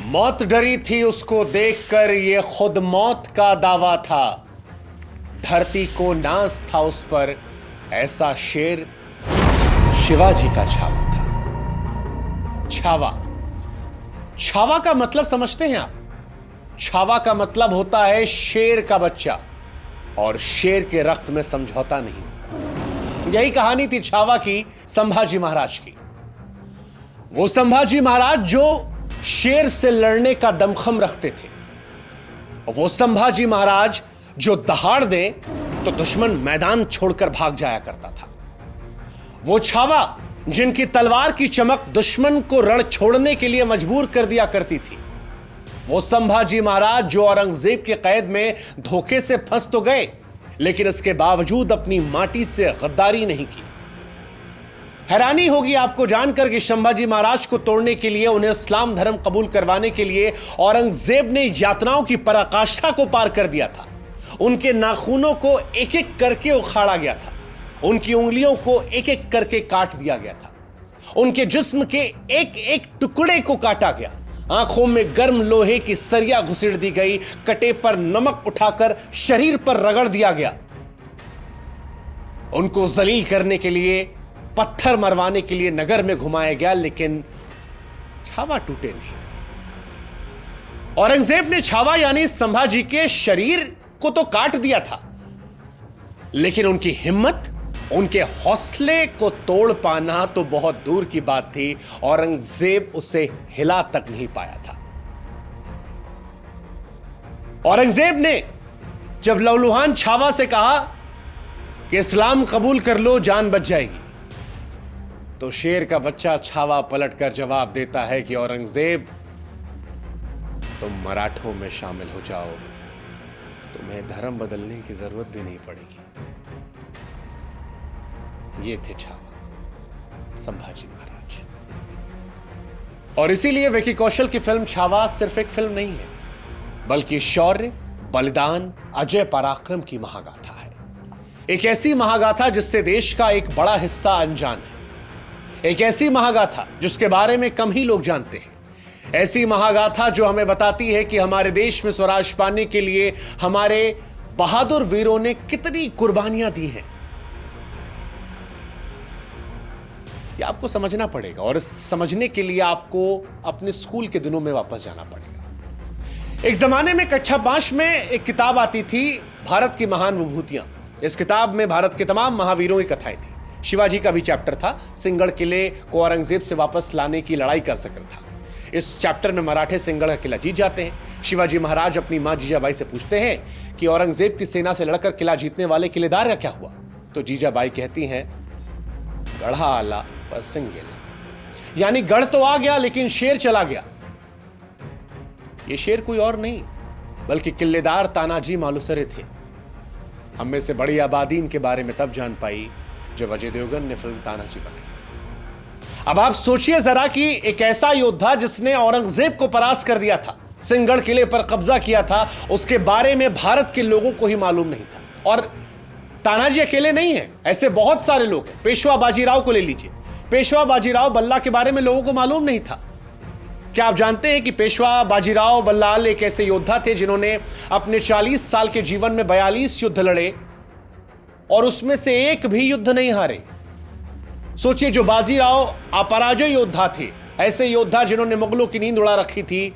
मौत डरी थी उसको देखकर, ये खुद मौत का दावा था। धरती को नाज था उस पर, ऐसा शेर शिवाजी का छावा था। छावा, छावा का मतलब समझते हैं आप? छावा का मतलब होता है शेर का बच्चा, और शेर के रक्त में समझौता नहीं होता। यही कहानी थी छावा की, संभाजी महाराज की। वो संभाजी महाराज जो शेर से लड़ने का दमखम रखते थे, वो संभाजी महाराज जो दहाड़ दे तो दुश्मन मैदान छोड़कर भाग जाया करता था। वो छावा जिनकी तलवार की चमक दुश्मन को रण छोड़ने के लिए मजबूर कर दिया करती थी। वो संभाजी महाराज जो औरंगजेब के कैद में धोखे से फंस तो गए, लेकिन इसके बावजूद अपनी माटी से गद्दारी नहीं की। हैरानी होगी आपको जानकर कि संभाजी महाराज को तोड़ने के लिए, उन्हें इस्लाम धर्म कबूल करवाने के लिए औरंगजेब ने यातनाओं की पराकाष्ठा को पार कर दिया था। उनके नाखूनों को एक एक करके उखाड़ा गया था, उनकी उंगलियों को एक एक करके काट दिया गया था, उनके जिस्म के एक एक टुकड़े को काटा गया, आंखों में गर्म लोहे की सरिया घुसेड़ दी गई, कटे पर नमक उठाकर शरीर पर रगड़ दिया गया। उनको जलील करने के लिए, पत्थर मरवाने के लिए नगर में घुमाया गया, लेकिन छावा टूटे नहीं। औरंगजेब ने छावा यानी संभाजी के शरीर को तो काट दिया था, लेकिन उनकी हिम्मत, उनके हौसले को तोड़ पाना तो बहुत दूर की बात थी। औरंगजेब उसे हिला तक नहीं पाया था। औरंगजेब ने जब लहूलुहान छावा से कहा कि इस्लाम कबूल कर लो, जान बच जाएगी, तो शेर का बच्चा छावा पलटकर जवाब देता है कि औरंगजेब, तुम मराठों में शामिल हो जाओ, तुम्हें धर्म बदलने की जरूरत भी नहीं पड़ेगी। ये थे छावा, संभाजी महाराज। और इसीलिए विकी कौशल की फिल्म छावा सिर्फ एक फिल्म नहीं है, बल्कि शौर्य, बलिदान, अजय पराक्रम की महागाथा है। एक ऐसी महागाथा जिससे देश का एक बड़ा हिस्सा अनजान है, एक ऐसी महागाथा जिसके बारे में कम ही लोग जानते हैं, ऐसी महागाथा जो हमें बताती है कि हमारे देश में स्वराज पाने के लिए हमारे बहादुर वीरों ने कितनी कुर्बानियां दी हैं। ये आपको समझना पड़ेगा, और इस समझने के लिए आपको अपने स्कूल के दिनों में वापस जाना पड़ेगा। एक जमाने में कक्षा 5 में एक किताब आती थी, भारत की महान विभूतियां। इस किताब में भारत के तमाम महावीरों की कथाएं थी। शिवाजी का भी चैप्टर था, सिंहगढ़ किले को औरंगजेब से वापस लाने की लड़ाई का जिक्र था। इस चैप्टर में मराठे सिंहगढ़ का किला जीत जाते हैं। शिवाजी महाराज अपनी मां जीजाबाई से पूछते हैं कि औरंगजेब की सेना से लड़कर किला जीतने वाले किलेदार का क्या हुआ? तो जीजाबाई कहती हैं, गढ़ा आला पर सिंह गेला, यानी गढ़ तो आ गया लेकिन शेर चला गया। ये शेर कोई और नहीं बल्कि किलेदार तानाजी मालुसरे थे। हम में से बड़ी आबादी इनके बारे में तब जान पाई जब अजय देवगन ने फिल्म तानाजी बनाई। अब आप सोचिए जरा कि एक ऐसा योद्धा जिसने औरंगजेब को परास्त कर दिया था, सिंहगढ़ किले पर कब्जा किया था, उसके बारे में भारत के लोगों को ही मालूम नहीं था। और तानाजी अकेले नहीं है, ऐसे बहुत सारे लोग हैं। पेशवा बाजीराव को ले लीजिए, पेशवा बाजीराव बल्ला के बारे में लोगों को मालूम नहीं था। क्या आप जानते हैं कि पेशवा बाजीराव बल्लाल एक ऐसे योद्धा थे जिन्होंने अपने 40 साल के जीवन में 42 युद्ध लड़े और उसमें से एक भी युद्ध नहीं हारे। सोचिए, जो बाजीराव अपराजय योद्धा थे, ऐसे योद्धा जिन्होंने मुगलों की नींद उड़ा रखी थी।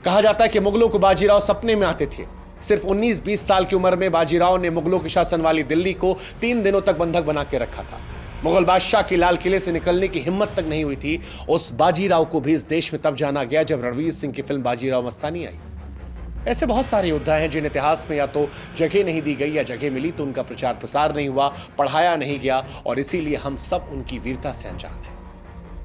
कहा जाता है कि मुगलों को बाजीराव सपने में आते थे। सिर्फ 19-20 साल की उम्र में बाजीराव ने मुगलों के शासन वाली दिल्ली को 3 दिनों तक बंधक बना के रखा था। मुगल बादशाह की लाल किले से निकलने की हिम्मत तक नहीं हुई थी। उस बाजीराव को भी इस देश में तब जाना गया जब रणवीर सिंह की फिल्म बाजीराव मस्तानी आई। ऐसे बहुत सारे योद्धा हैं जिन इतिहास में या तो जगह नहीं दी गई, या जगह मिली तो उनका प्रचार प्रसार नहीं हुआ, पढ़ाया नहीं गया, और इसीलिए हम सब उनकी वीरता से अनजान हैं।